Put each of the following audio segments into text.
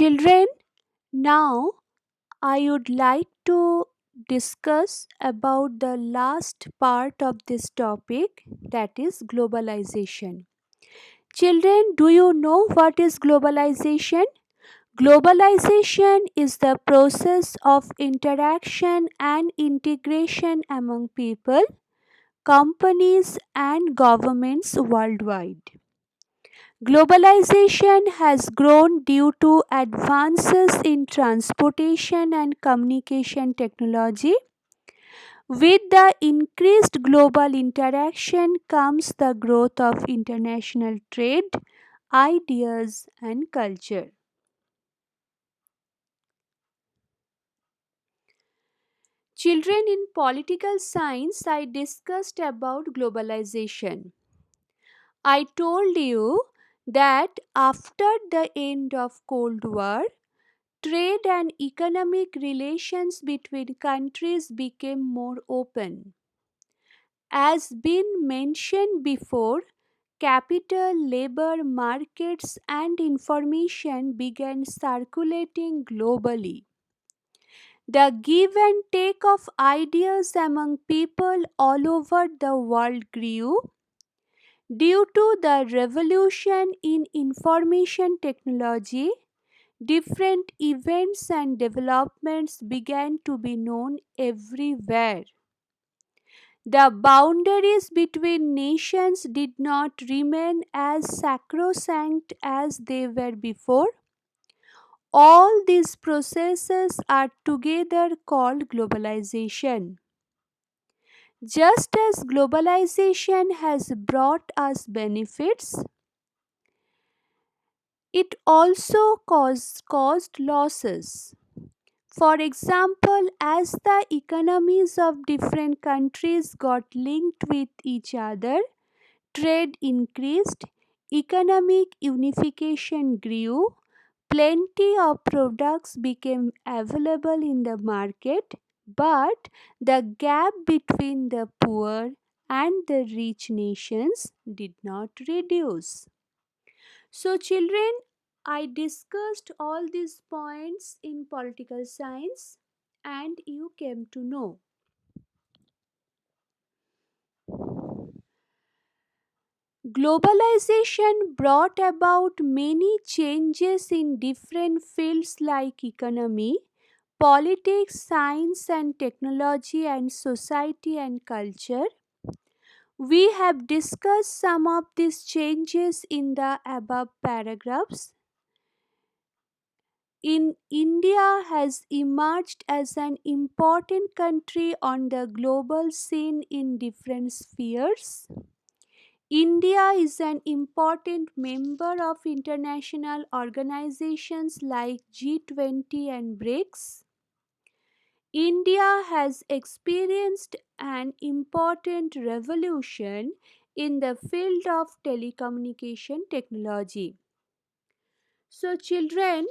Children, now I would like to discuss about the last part of this topic, that is globalization. Children, do you know what is globalization? Globalization is the process of interaction and integration among people, companies, and governments worldwide. Globalization has grown due to advances in transportation and communication technology. With the increased global interaction comes the growth of international trade, ideas, and culture. Children, in political science, I discussed about globalization. I told you that after the end of Cold War, trade and economic relations between countries became more open. As been mentioned before, capital, labor markets, and information began circulating globally. The give and take of ideas among people all over the world grew. Due to the revolution in information technology, different events and developments began to be known everywhere. The boundaries between nations did not remain as sacrosanct as they were before. All these processes are together called globalization. Just as globalization has brought us benefits, it also caused losses. For example, as the economies of different countries got linked with each other, trade increased, economic unification grew, plenty of products became available in the market, but the gap between the poor and the rich nations did not reduce. So, children, I discussed all these points in political science and you came to know. Globalization brought about many changes in different fields like economy, politics, science and technology, and society and culture. We have discussed some of these changes in the above paragraphs. In India has emerged as an important country on the global scene in different spheres. India is an important member of international organizations like G20 and BRICS. India has experienced an important revolution in the field of telecommunication technology. So, children,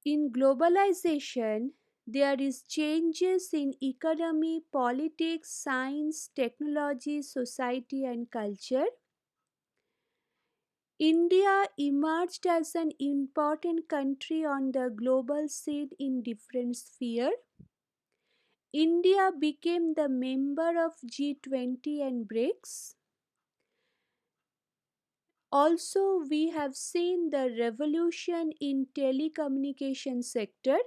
in globalization, there is changes in economy, politics, science, technology, society and culture. India emerged as an important country on the global scene in different spheres. India became the member of G20 and BRICS. Also, we have seen the revolution in telecommunication sector.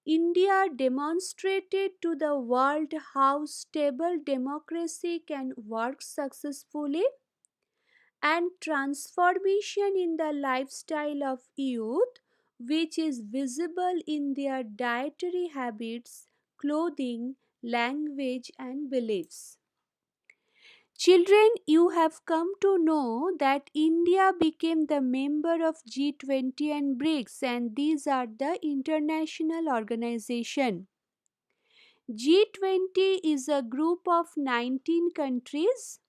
India demonstrated to the world how stable democracy can work successfully, and transformation in the lifestyle of youth, which is visible in their dietary habits, clothing, language, and beliefs. Children, you have come to know that India became the member of G20 and BRICS, and these are the international organization. G20 is a group of 19 countries,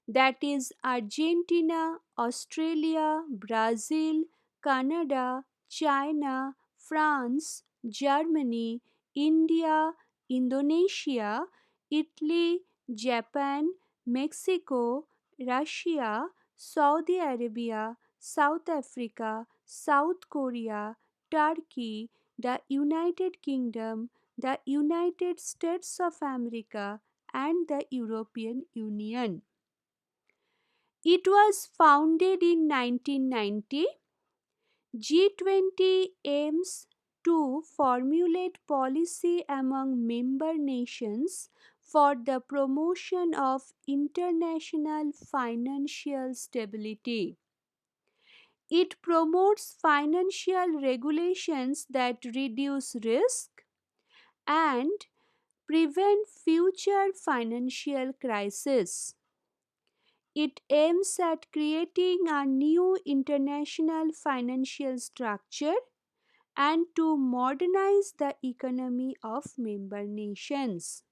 that is Argentina, Australia, Brazil, Canada, China, France, Germany, India, Indonesia, Italy, Japan, Mexico, Russia, Saudi Arabia, South Africa, South Korea, Turkey, the United Kingdom, the United States of America, and the European Union. It was founded in 1990. G20 aims to formulate policy among member nations for the promotion of international financial stability. It promotes financial regulations that reduce risk and prevent future financial crises. It aims at creating a new international financial structure and to modernize the economy of member nations.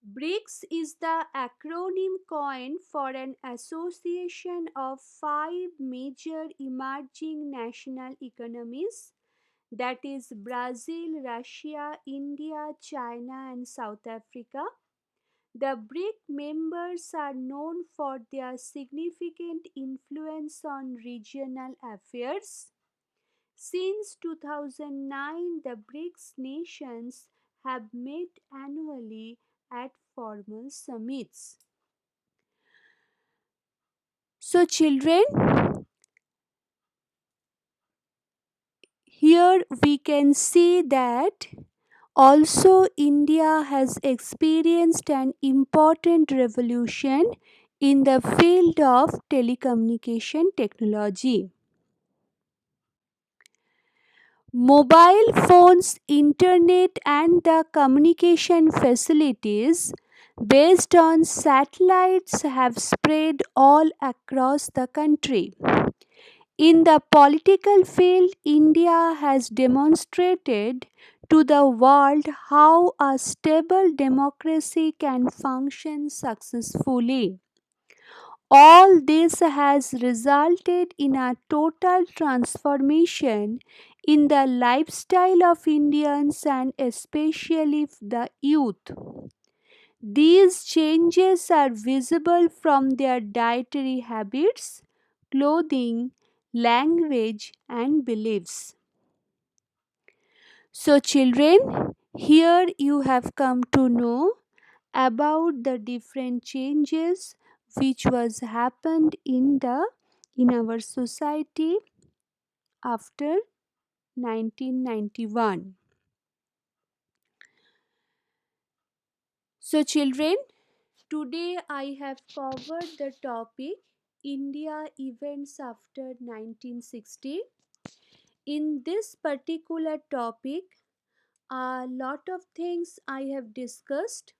BRICS is the acronym coined for an association of five major emerging national economies, that is Brazil, Russia, India, China, and South Africa. The BRIC members are known for their significant influence on regional affairs. Since 2009, the BRICS nations have met annually at formal summits. So, children, here we can see that also India has experienced an important revolution in the field of telecommunication technology. Mobile phones, internet, and the communication facilities based on satellites have spread all across the country. In the political field, India has demonstrated to the world how a stable democracy can function successfully. All this has resulted in a total transformation in the lifestyle of Indians and especially the youth. These changes are visible from their dietary habits, clothing, language, and beliefs. So, children, here you have come to know about the different changes which was happened in our society after 1991. So, children, today I have covered the topic India events after 1960. In this particular topic, a lot of things I have discussed.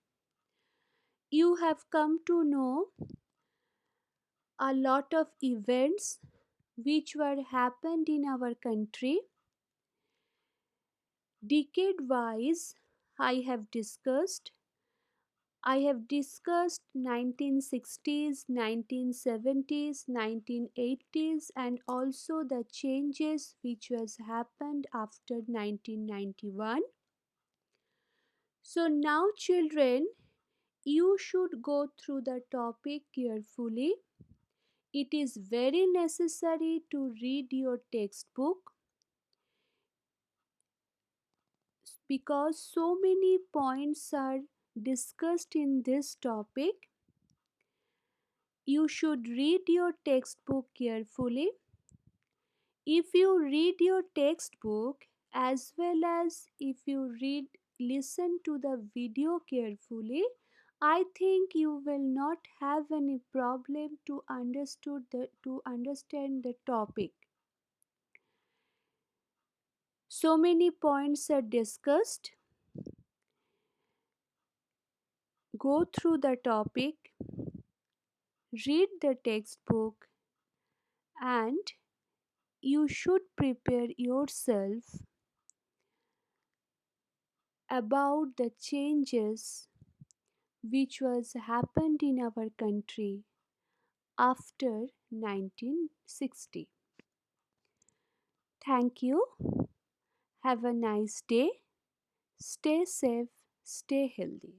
You have come to know a lot of events which were happened in our country. Decade wise, I have discussed 1960s, 1970s, 1980s, and also the changes which was happened after 1991. So now, children, you should go through the topic carefully. It is very necessary to read your textbook because so many points are discussed in this topic. You should read your textbook carefully. If you read your textbook as well as if you listen to the video carefully, I think you will not have any problem to understand the topic. So many points are discussed. Go through the topic, read the textbook, and you should prepare yourself about the changes which was happened in our country after 1960. Thank you. Have a nice day. Stay safe. Stay healthy.